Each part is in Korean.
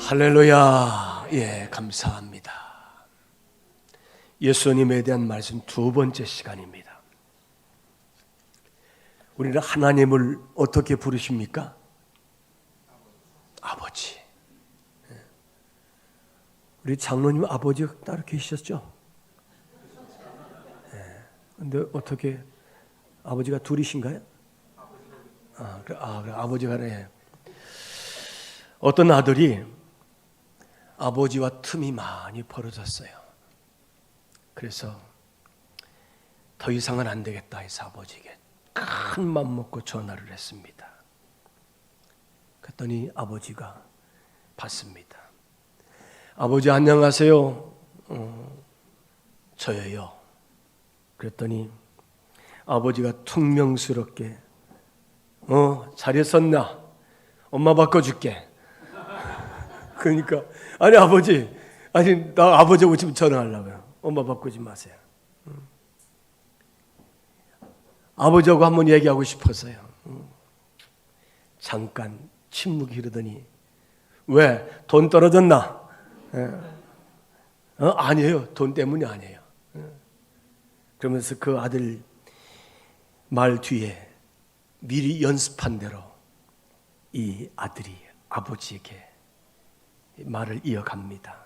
할렐루야. 예, 감사합니다. 예수님에 대한 말씀 두 번째 시간입니다. 우리는 하나님을 어떻게 부르십니까? 아버지. 우리 장로님 아버지가 따로 계셨죠? 근데 어떻게 아버지가 둘이신가요? 그래, 아버지가 네. 어떤 아들이 아버지와 틈이 많이 벌어졌어요. 그래서 더 이상은 안 되겠다 해서 아버지에게 큰 맘 먹고 전화를 했습니다. 그랬더니 아버지가 받습니다. 아버지 안녕하세요. 저예요. 그랬더니 아버지가 퉁명스럽게 잘했었나? 엄마 바꿔줄게. 그러니까 아니 아버지, 아니 나 아버지하고 지금 전화하려고요. 엄마 바꾸지 마세요. 아버지하고 한번 얘기하고 싶어서요. 잠깐 침묵이 흐르더니 왜? 돈 떨어졌나? 아니에요. 돈 때문이 아니에요. 그러면서 그 아들 말 뒤에 미리 연습한 대로 이 아들이 아버지에게 말을 이어갑니다.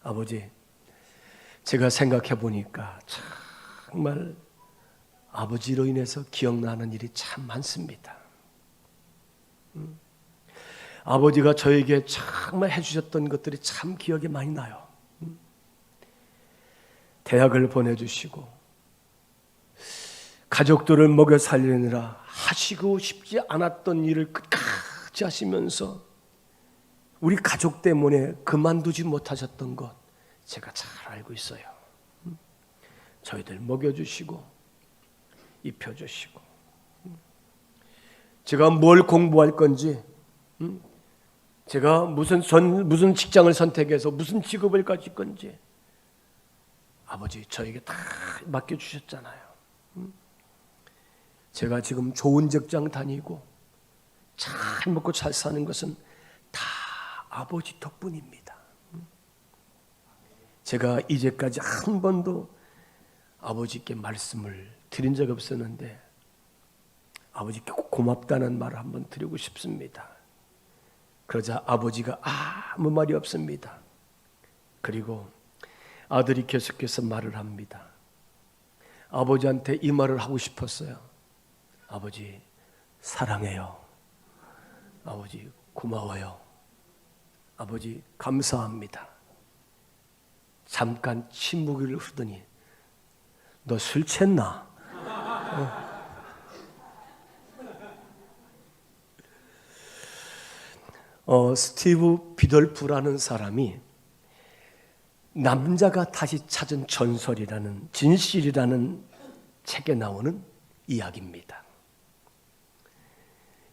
아버지, 제가 생각해 보니까 정말 아버지로 인해서 기억나는 일이 참 많습니다. 아버지가 저에게 정말 해주셨던 것들이 참 기억에 많이 나요. 대학을 보내주시고 가족들을 먹여 살리느라 하시고 싶지 않았던 일을 끝까지 하시면서 우리 가족 때문에 그만두지 못하셨던 것 제가 잘 알고 있어요. 저희들 먹여주시고 입혀주시고 제가 뭘 공부할 건지 제가 무슨 직장을 선택해서 무슨 직업을 가질 건지 아버지 저에게 다 맡겨주셨잖아요. 제가 지금 좋은 직장 다니고 잘 먹고 잘 사는 것은 다 아버지 덕분입니다. 제가 이제까지 한 번도 아버지께 말씀을 드린 적 없었는데 아버지께 고맙다는 말을 한번 드리고 싶습니다. 그러자 아버지가 아무 말이 없습니다. 그리고 아들이 계속해서 말을 합니다. 아버지한테 이 말을 하고 싶었어요. 아버지 사랑해요. 아버지 고마워요. 아버지 감사합니다. 잠깐 침묵을 흐르더니 너 술 취했나? 스티브 비덜프라는 사람이 남자가 다시 찾은 전설이라는 진실이라는 책에 나오는 이야기입니다.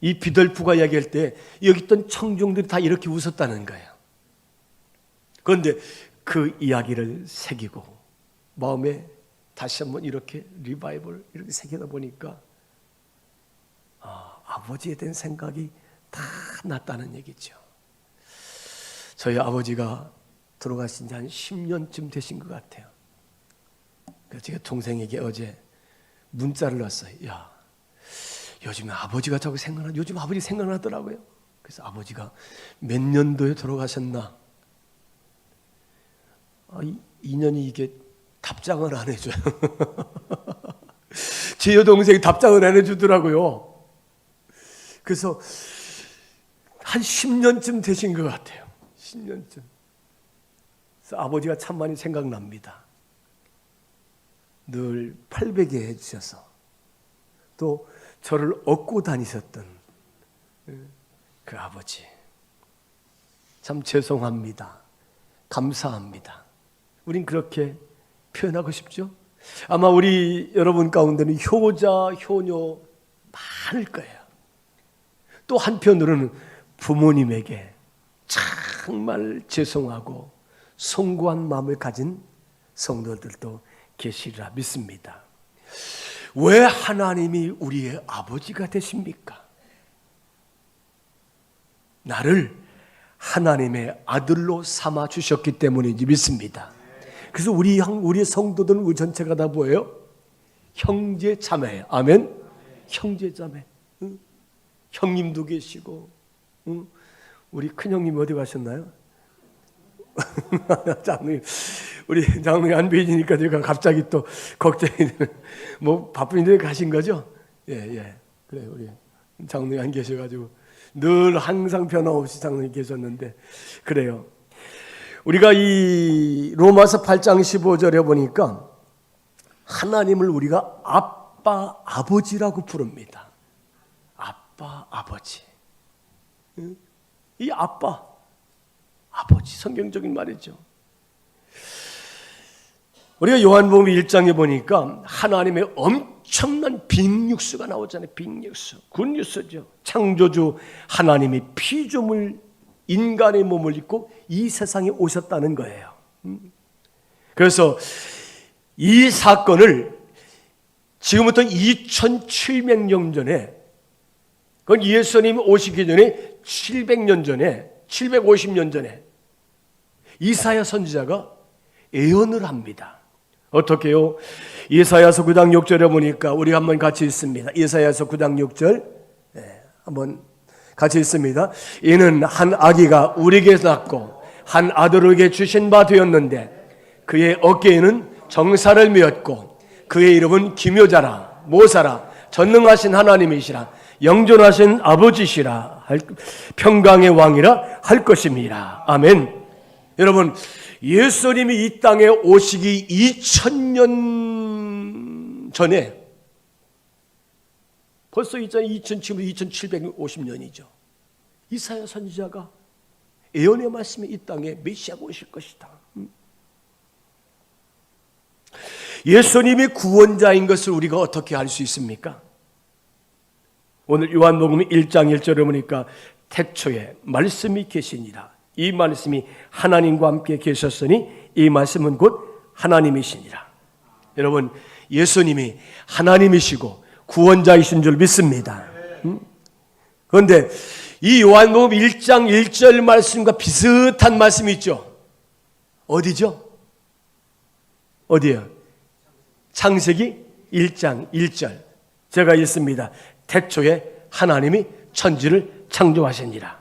이 비덜프가 이야기할 때 여기 있던 청중들이 다 이렇게 웃었다는 거예요. 그런데 그 이야기를 새기고 마음에 다시 한번 이렇게 리바이벌 이렇게 새기다 보니까 아버지에 대한 생각이 다 났다는 얘기죠. 저희 아버지가 돌아가신 지 한 10년쯤 되신 것 같아요. 그래서 제가 동생에게 어제 문자를 넣었어요. 야, 요즘에 아버지가 자꾸 요즘 아버지 생각나더라고요. 그래서 아버지가 몇 년도에 돌아가셨나? 2년이 이게 답장을 안 해줘요. 제 여동생이 답장을 안 해주더라고요. 그래서 한 10년쯤 되신 것 같아요. 10년쯤. 그래서 아버지가 참 많이 생각납니다. 늘 800에 해주셔서 또 저를 업고 다니셨던 그 아버지. 참 죄송합니다. 감사합니다. 우린 그렇게 표현하고 싶죠? 아마 우리 여러분 가운데는 효자, 효녀 많을 거예요. 또 한편으로는 부모님에게 정말 죄송하고 송구한 마음을 가진 성도들도 계시리라 믿습니다. 왜 하나님이 우리의 아버지가 되십니까? 나를 하나님의 아들로 삼아 주셨기 때문인지 믿습니다. 그래서 우리 성도들은 우리 전체가 다 뭐예요? 형제 자매예요. 아멘. 형제 자매. 응? 형님도 계시고, 응? 우리 큰 형님 어디 가셨나요? 장로님, 우리 장로님 안 뵈지니까 제가 갑자기 또 걱정이 되는. 뭐 바쁜데 가신 거죠? 예. 그래 우리 장로님 안 계셔가지고 늘 항상 변함없이 장로님 계셨는데 그래요. 우리가 이 로마서 8장 15절에 보니까 하나님을 우리가 아빠, 아버지라고 부릅니다. 아빠, 아버지. 이 아빠, 아버지 성경적인 말이죠. 우리가 요한복음 1장에 보니까 하나님의 엄청난 빅뉴스가 나오잖아요. 빅뉴스, 굿뉴스죠. 창조주 하나님이 피조물 인간의 몸을 입고 이 세상에 오셨다는 거예요. 그래서 이 사건을 지금부터 2700년 전에, 그건 예수님이 오시기 전에 700년 전에, 750년 전에 이사야 선지자가 예언을 합니다. 어떻게요? 이사야서 9장 6절에 보니까 우리 한번 같이 읽습니다. 이사야서 9장 6절 한번 같이 읽습니다. 이는 한 아기가 우리에게서 낳고 한 아들에게 주신 바 되었는데 그의 어깨에는 정사를 메었고 그의 이름은 기묘자라 모사라 전능하신 하나님이시라 영존하신 아버지시라 평강의 왕이라 할 것입니다. 아멘. 여러분, 예수님이 이 땅에 오시기 2000년 전에, 벌써 지금 2750년이죠. 이사야 선지자가 예언의 말씀에 이 땅에 메시아가 오실 것이다. 예수님이 구원자인 것을 우리가 어떻게 알 수 있습니까? 오늘 요한복음 1장 1절에 보니까 태초에 말씀이 계시니라. 이 말씀이 하나님과 함께 계셨으니 이 말씀은 곧 하나님이시니라. 여러분, 예수님이 하나님이시고 구원자이신 줄 믿습니다. 그런데 이 요한복음 1장 1절 말씀과 비슷한 말씀이 있죠. 어디죠? 어디예요? 창세기 1장 1절. 제가 읽습니다. 태초에 하나님이 천지를 창조하시니라.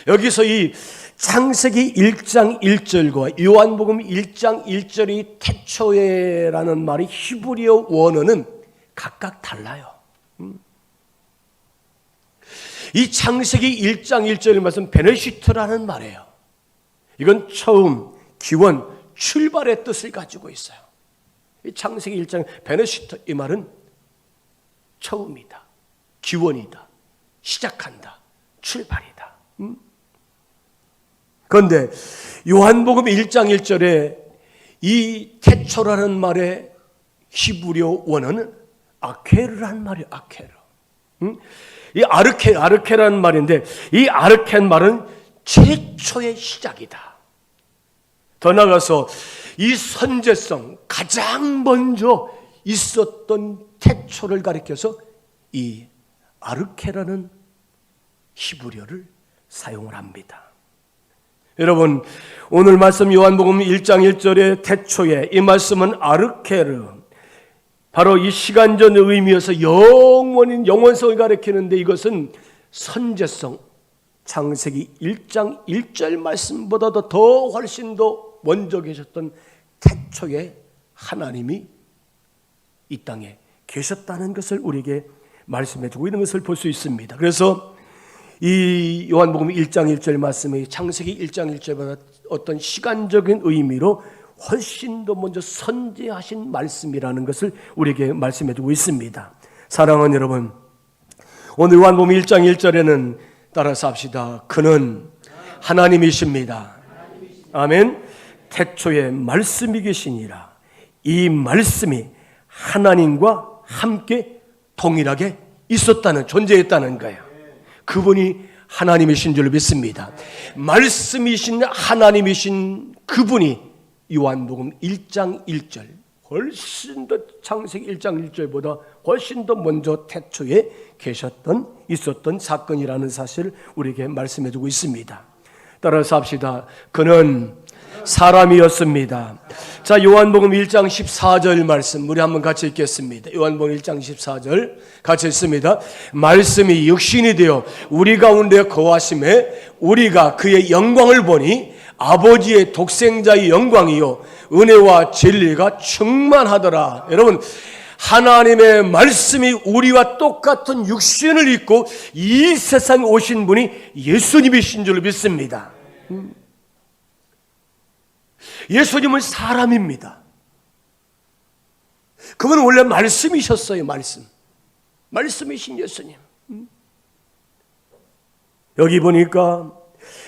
여기서 이 창세기 1장 1절과 요한복음 1장 1절이 태초에라는 말이 히브리어 원어는 각각 달라요. 이 창세기 1장 1절 말씀 베네시트라는 말이에요. 이건 처음, 기원, 출발의 뜻을 가지고 있어요. 이 창세기 1장 베네시트 이 말은 처음이다, 기원이다, 시작한다, 출발이다. 그런데 요한복음 1장 1절에 이 태초라는 말의 히브리어 원어는 아케르라는 말이에요. 아케르. 이 아르케라는 말인데 이 아르케는 말은 최초의 시작이다. 더 나아가서 이 선제성, 가장 먼저 있었던 태초를 가리켜서 이 아르케라는 히브리어를 사용을 합니다. 여러분, 오늘 말씀 요한복음 1장 1절의 태초에 이 말씀은 아르케르, 바로 이 시간전의 의미여서 영원성을 가리키는데 이것은 선제성, 창세기 1장 1절 말씀보다도 더 훨씬 더 먼저 계셨던 태초에 하나님이 이 땅에 계셨다는 것을 우리에게 말씀해 주고 있는 것을 볼 수 있습니다. 그래서 이 요한복음 1장 1절 말씀이 창세기 1장 1절보다 어떤 시간적인 의미로 훨씬 더 먼저 선제하신 말씀이라는 것을 우리에게 말씀해 주고 있습니다. 사랑하는 여러분, 오늘 요한복음 1장 1절에는 따라서 합시다. 그는 하나님이십니다. 아멘. 태초에 말씀이 계시니라. 이 말씀이 하나님과 함께 동일하게 있었다는, 존재했다는 거예요. 그분이 하나님이신 줄 믿습니다. 말씀이신 하나님이신 그분이 요한복음 1장 1절 훨씬 더 창세기 1장 1절보다 훨씬 더 먼저 태초에 있었던 사건이라는 사실을 우리에게 말씀해주고 있습니다. 따라서 합시다. 그는 사람이었습니다. 자, 요한복음 1장 14절 말씀 우리 한번 같이 읽겠습니다. 요한복음 1장 14절 같이 읽습니다. 말씀이 육신이 되어 우리 가운데 거하심에 우리가 그의 영광을 보니 아버지의 독생자의 영광이요 은혜와 진리가 충만하더라. 여러분, 하나님의 말씀이 우리와 똑같은 육신을 입고 이 세상에 오신 분이 예수님이신 줄 믿습니다. 예수님은 사람입니다. 그분은 원래 말씀이셨어요. 말씀이신 예수님. 여기 보니까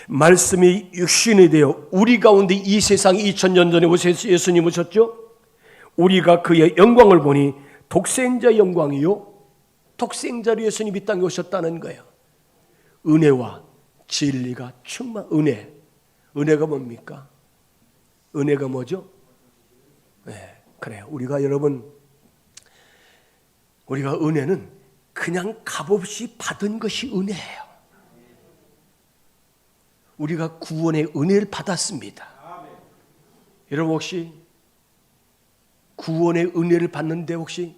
말씀이 육신이 되어 우리 가운데 이 세상에 2000년 전에 오셔서 예수님 오셨죠? 우리가 그의 영광을 보니 독생자 영광이요 독생자로 예수님이 이 땅에 오셨다는 거예요. 은혜와 진리가 은혜가 뭡니까? 은혜가 뭐죠? 네, 그래요. 우리가 은혜는 그냥 값없이 받은 것이 은혜예요. 우리가 구원의 은혜를 받았습니다. 여러분 혹시 구원의 은혜를 받는데 혹시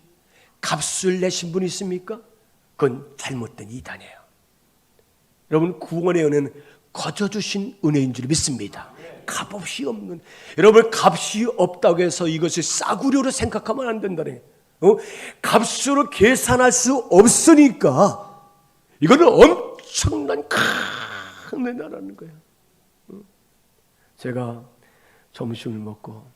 값을 내신 분 있습니까? 그건 잘못된 이단이에요. 여러분, 구원의 은혜는 거저 주신 은혜인 줄 믿습니다. 값없이 없는. 여러분, 값이 없다고 해서 이것을 싸구려로 생각하면 안 된다네. 값으로 계산할 수 없으니까 이거는 엄청난 큰 은혜라는 거예요. 제가 점심을 먹고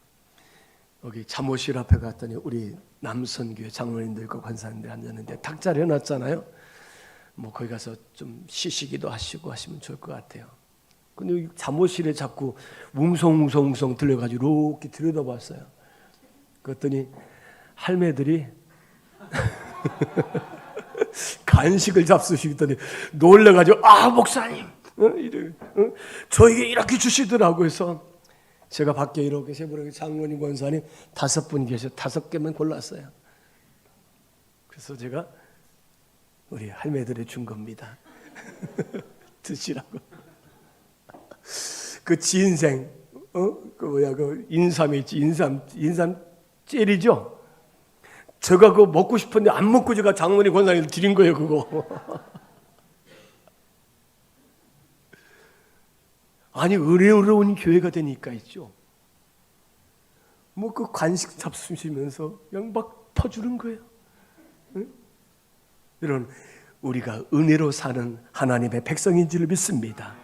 여기 잠옷실 앞에 갔더니 우리 남선교회 장로님들과 관사님들 앉았는데 탁자를 해놨잖아요. 뭐 거기 가서 좀 쉬시기도 하시고 하시면 좋을 것 같아요. 근데 잠옷실에 자꾸 웅성웅성 들려가지고 이렇게 들여다봤어요. 그랬더니 할매들이 간식을 잡수시더니 놀래가지고 목사님 저에게 이렇게 주시더라고 해서 제가 밖에 이렇게 세분의 장로님 권사님 5분 계셔 5개만 골랐어요. 그래서 제가 우리 할매들이 준 겁니다. 드시라고. 그 진생 그 인삼이 있지 인삼 젤이죠. 제가 그거 먹고 싶은데 안 먹고 제가 장로님 권사님 드린 거예요. 그거. 아니 은혜로운 교회가 되니까 있죠. 뭐 그 간식 잡수시면서 그냥 막 퍼주는 거예요. 응? 여러분, 우리가 은혜로 사는 하나님의 백성인 줄 믿습니다.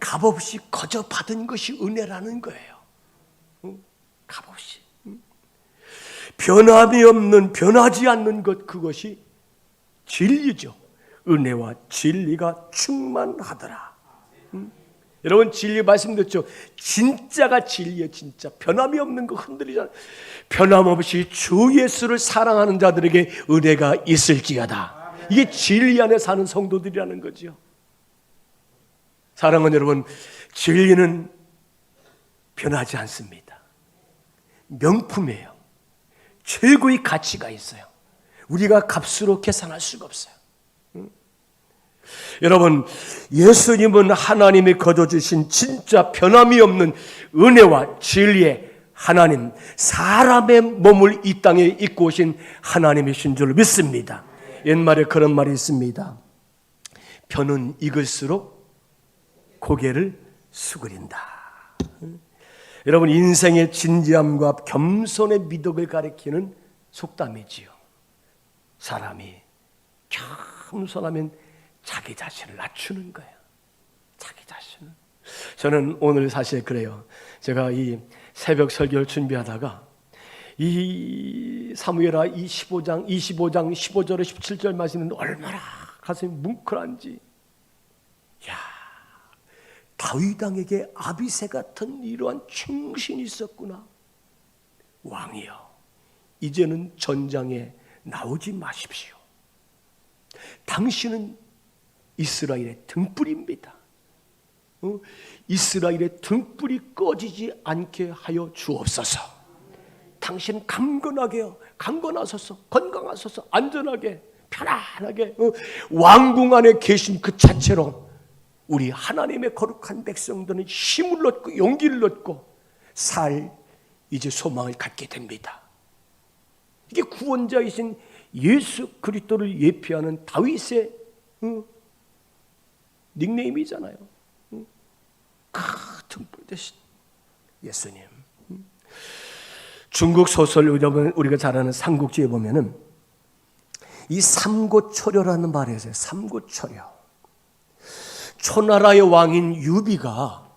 값없이 거저 받은 것이 은혜라는 거예요. 응? 값없이. 응? 변함이 없는, 변하지 않는 것, 그것이 진리죠. 은혜와 진리가 충만하더라. 응? 여러분, 진리 말씀드렸죠. 진짜가 진리예요. 진짜 변함이 없는 거 흔들리잖아요. 변함없이 주 예수를 사랑하는 자들에게 은혜가 있을지어다. 이게 진리 안에 사는 성도들이라는 거죠. 사랑하는 여러분, 진리는 변하지 않습니다. 명품이에요. 최고의 가치가 있어요. 우리가 값으로 계산할 수가 없어요. 여러분, 예수님은 하나님이 거둬주신 진짜 변함이 없는 은혜와 진리의 하나님, 사람의 몸을 이 땅에 입고 오신 하나님이신 줄 믿습니다. 옛말에 그런 말이 있습니다. 편은 익을수록 고개를 수그린다. 여러분, 인생의 진지함과 겸손의 미덕을 가리키는 속담이지요. 사람이 겸손하면 자기 자신을 낮추는 거예요. 자기 자신을. 저는 오늘 사실 그래요. 제가 이 새벽 설교를 준비하다가 이 사무엘하 25장 15절에 17절 말씀은 얼마나 가슴이 뭉클한지. 야, 다윗 왕에게 아비새 같은 이러한 충신이 있었구나. 왕이여, 이제는 전장에 나오지 마십시오. 당신은 이스라엘의 등불입니다. 이스라엘의 등불이 꺼지지 않게 하여 주옵소서. 당신 강건하소서, 건강하소서, 안전하게, 편안하게 왕궁 안에 계신 그 자체로 우리 하나님의 거룩한 백성들은 힘을 얻고 용기를 얻고 살 이제 소망을 갖게 됩니다. 이게 구원자이신 예수 그리스도를 예표하는 다윗의 닉네임이잖아요. 같은 뿔 대신 예수님. 중국 소설 우리가 잘 아는 삼국지에 보면은 이 삼고초려라는 말이 있어요. 삼고초려. 초나라의 왕인 유비가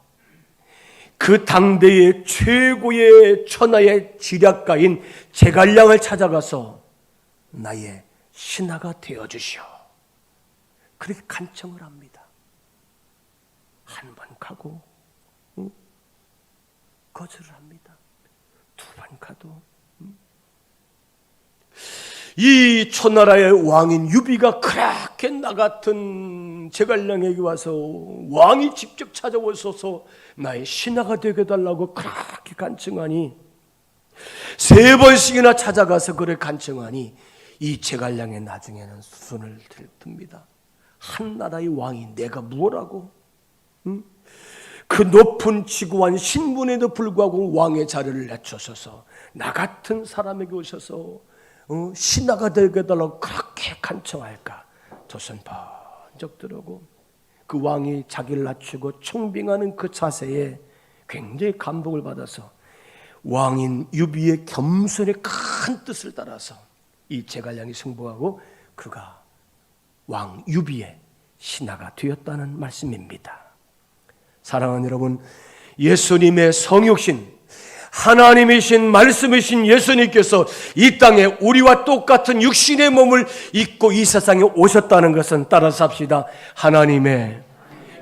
그 당대의 최고의 천하의 지략가인 제갈량을 찾아가서 나의 신하가 되어주시오. 그렇게 간청을 합니다. 한 번 가고 거절을 합니다. 두 번 가도. 이 초나라의 왕인 유비가 그렇게 나 같은 제갈량에게 와서 왕이 직접 찾아오셔서 나의 신하가 되게 해달라고 그렇게 간청하니, 세 번씩이나 찾아가서 그를 간청하니 이 제갈량의 나중에는 수순을 듭니다. 한 나라의 왕이 내가 무엇하고 그 높은 지고한 신분에도 불구하고 왕의 자리를 낮추셔서 나 같은 사람에게 오셔서 신하가 되게 해달라고 그렇게 간청할까. 조선 번쩍 들어오고 그 왕이 자기를 낮추고 청빙하는 그 자세에 굉장히 감동을 받아서 왕인 유비의 겸손의 큰 뜻을 따라서 이 제갈량이 승복하고 그가 왕 유비의 신하가 되었다는 말씀입니다. 사랑하는 여러분, 예수님의 성육신, 하나님이신 말씀이신 예수님께서 이 땅에 우리와 똑같은 육신의 몸을 입고 이 세상에 오셨다는 것은 따라서 합시다. 하나님의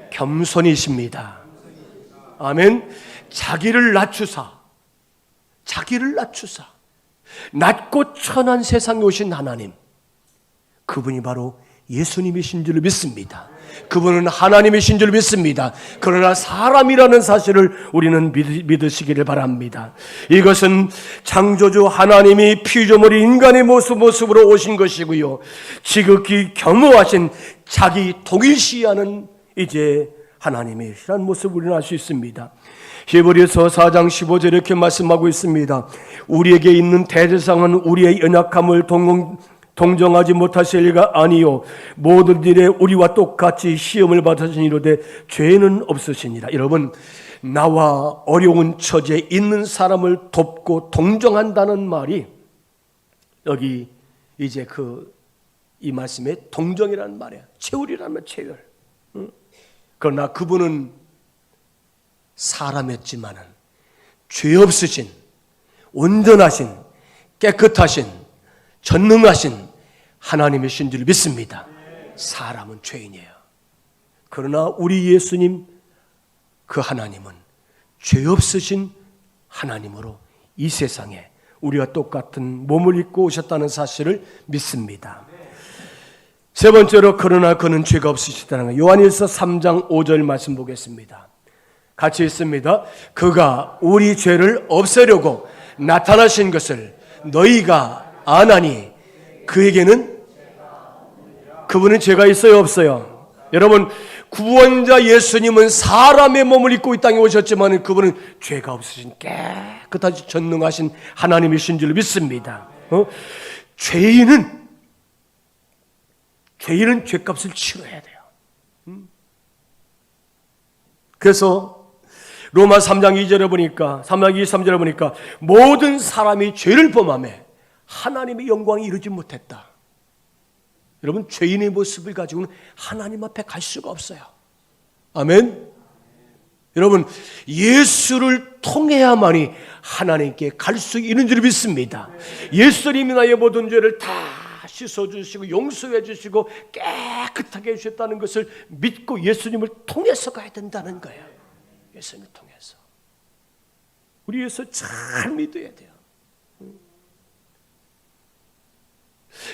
겸손이십니다. 아멘. 자기를 낮추사 낮고 천한 세상에 오신 하나님, 그분이 바로 예수님이신 줄 믿습니다. 그분은 하나님이신 줄 믿습니다. 그러나 사람이라는 사실을 우리는 믿으시기를 바랍니다. 이것은 창조주 하나님이 피조물이 인간의 모습으로 오신 것이고요, 지극히 겸허하신 자기 동일시하는 이제 하나님이시라는 모습을 우리는 알 수 있습니다. 히브리서 4장 15절에 이렇게 말씀하고 있습니다. 우리에게 있는 대제사장은 우리의 연약함을 동정하지 못하실 리가 아니요 모든 일에 우리와 똑같이 시험을 받으시니로되 죄는 없으시니라. 여러분, 나와 어려운 처지에 있는 사람을 돕고 동정한다는 말이 여기 이제 이 말씀에 동정이라는 말이야. 채울이라는 말, 채울. 그러나 그분은 사람이었지만은 죄 없으신, 온전하신, 깨끗하신, 전능하신 하나님이신 줄 믿습니다. 사람은 죄인이에요. 그러나 우리 예수님, 그 하나님은 죄 없으신 하나님으로 이 세상에 우리와 똑같은 몸을 입고 오셨다는 사실을 믿습니다. 세 번째로, 그러나 그는 죄가 없으시다는 것. 요한일서 3장 5절 말씀 보겠습니다. 같이 있습니다. 그가 우리 죄를 없애려고 나타나신 것을 너희가 아나니 그분은 죄가 있어요, 없어요? 여러분, 구원자 예수님은 사람의 몸을 입고 이 땅에 오셨지만 그분은 죄가 없으신 깨끗하신 전능하신 하나님이신 줄 믿습니다. 죄인은 죄값을 치러야 돼요. 그래서 로마 3장 2절에 보니까, 3장 23절에 보니까 모든 사람이 죄를 범하며 하나님의 영광이 이루지 못했다. 여러분, 죄인의 모습을 가지고는 하나님 앞에 갈 수가 없어요. 아멘. 여러분, 예수를 통해야만이 하나님께 갈 수 있는 줄 믿습니다. 예수님이 나의 모든 죄를 다 씻어주시고 용서해 주시고 깨끗하게 해주셨다는 것을 믿고 예수님을 통해서 가야 된다는 거예요. 예수님을 통해서. 우리 예수 잘 믿어야 돼요.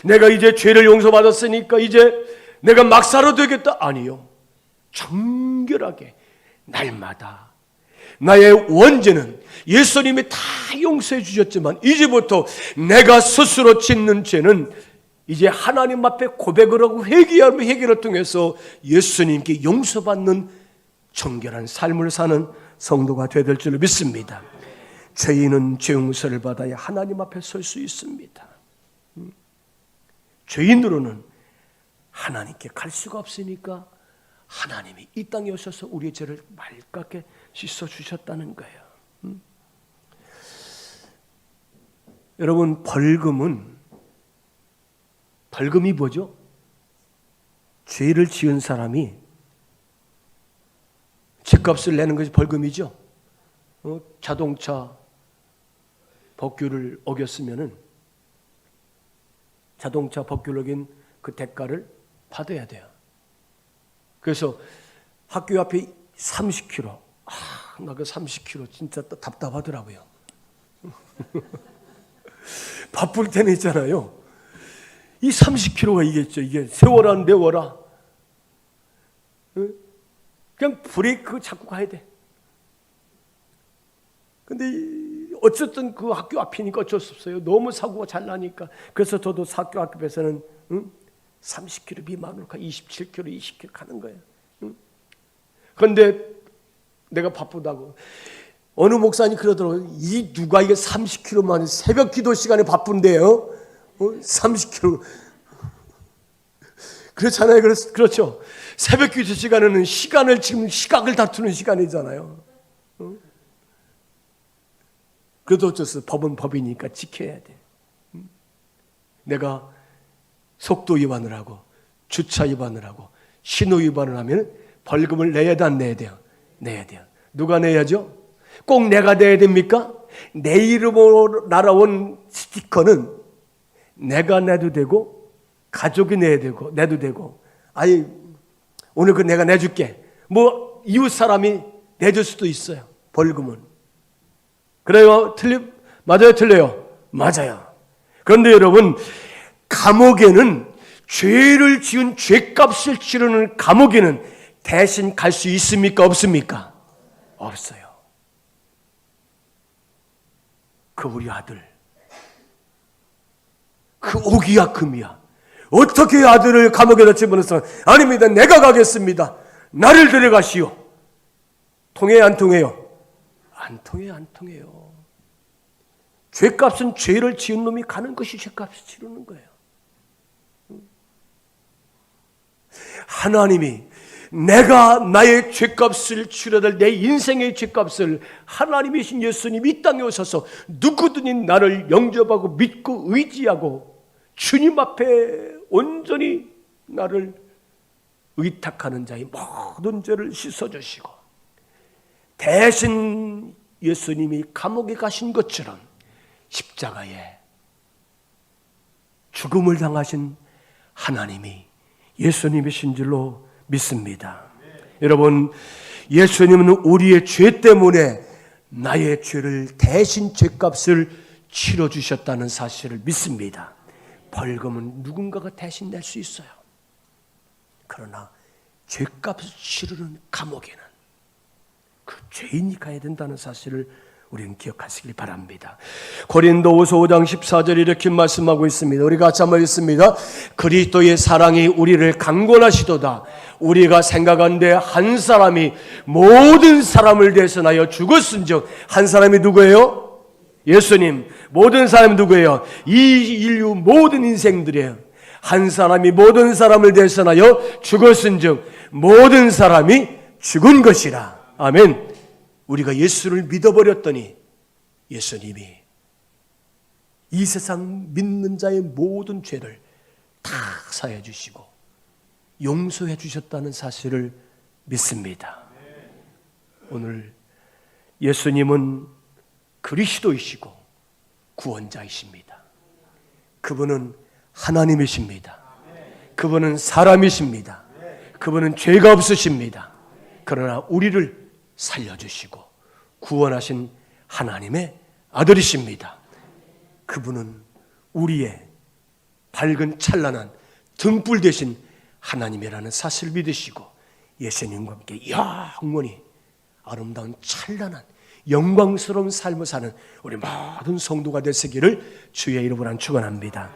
내가 이제 죄를 용서받았으니까 이제 내가 막사로 되겠다. 아니요. 정결하게 날마다 나의 원죄는 예수님이 다 용서해 주셨지만 이제부터 내가 스스로 짓는 죄는 이제 하나님 앞에 고백을 하고 회개하며 회개를 통해서 예수님께 용서받는 정결한 삶을 사는 성도가 되야 될 줄로 믿습니다. 죄인은 죄 용서를 받아야 하나님 앞에 설 수 있습니다. 죄인으로는 하나님께 갈 수가 없으니까 하나님이 이 땅에 오셔서 우리의 죄를 맑게 씻어주셨다는 거예요. 여러분, 벌금이 뭐죠? 죄를 지은 사람이 죄값을 내는 것이 벌금이죠. 자동차 법규를 어겼으면은 자동차 법규를 어긴 그 대가를 받아야 돼요. 그래서 학교 앞에 30km, 나 그 30km 진짜 답답하더라고요. 바쁠 때는 있잖아요. 이 30km가 이겠죠. 이게 세워라 안 내워라. 그냥 브레이크 잡고 가야 돼. 근데 어쨌든 그 학교 앞이니까 어쩔 수 없어요. 너무 사고가 잘 나니까. 그래서 저도 학교 앞에서는 30km 미만으로 27km, 20km 가는 거예요. 그런데 내가 바쁘다고. 어느 목사님 그러더라고요. 누가 이게 30km만 새벽 기도 시간에 바쁜데요. 30km. 그렇잖아요. 그렇죠. 새벽 기도 시간에는 지금 시각을 다투는 시간이잖아요. 그래도 어쩔 수 없어. 법은 법이니까 지켜야 돼. 내가 속도 위반을 하고 주차 위반을 하고 신호 위반을 하면 벌금을 내야 돼, 안 내야 돼요? 내야 돼요. 누가 내야죠? 꼭 내가 내야 됩니까? 내 이름으로 날아온 스티커는 내가 내도 되고 가족이 내도 되고 오늘 그 내가 내줄게. 이웃 사람이 내줄 수도 있어요. 벌금은. 그래요? 맞아요? 틀려요? 맞아요. 그런데 여러분, 감옥에는 죄를 지은 죄값을 치르는 감옥에는 대신 갈 수 있습니까? 없습니까? 없어요. 그 우리 아들, 그 오기야 금이야. 어떻게 아들을 감옥에다 집어넣어서 아닙니다. 내가 가겠습니다. 나를 데려가시오. 통해요? 안 통해요? 안 통해요. 죄값은 죄를 지은 놈이 가는 것이 죄값을 치르는 거예요. 하나님이 내가 나의 죄값을 치러야 될 내 인생의 죄값을 하나님이신 예수님이 이 땅에 오셔서 누구든지 나를 영접하고 믿고 의지하고 주님 앞에 온전히 나를 의탁하는 자의 모든 죄를 씻어주시고 대신 예수님이 감옥에 가신 것처럼 십자가에 죽음을 당하신 하나님이 예수님이신 줄로 믿습니다. 여러분, 예수님은 우리의 죄 때문에 나의 죄를 대신 죄값을 치러주셨다는 사실을 믿습니다. 벌금은 누군가가 대신 낼 수 있어요. 그러나 죄값을 치르는 감옥에는 그 죄인이 가야 된다는 사실을 우리는 기억하시길 바랍니다. 고린도후서 5장 14절 이렇게 말씀하고 있습니다. 우리 같이 한번 읽습니다. 그리스도의 사랑이 우리를 강권하시도다. 우리가 생각한데 한 사람이 모든 사람을 대신하여 죽었은즉 한 사람이 누구예요? 예수님. 모든 사람이 누구예요? 이 인류 모든 인생들이에요. 한 사람이 모든 사람을 대신하여 죽었은즉 모든 사람이 죽은 것이라. 아멘. 우리가 예수를 믿어버렸더니 예수님이 이 세상 믿는 자의 모든 죄를 다 사해 주시고 용서해 주셨다는 사실을 믿습니다. 오늘 예수님은 그리스도이시고 구원자이십니다. 그분은 하나님이십니다. 그분은 사람이십니다. 그분은 죄가 없으십니다. 그러나 우리를 살려주시고 구원하신 하나님의 아들이십니다. 그분은 우리의 밝은 찬란한 등불 되신 하나님이라는 사실을 믿으시고 예수님과 함께 영원히 아름다운 찬란한 영광스러운 삶을 사는 우리 모든 성도가 되시기를 주의 이름으로 축원합니다.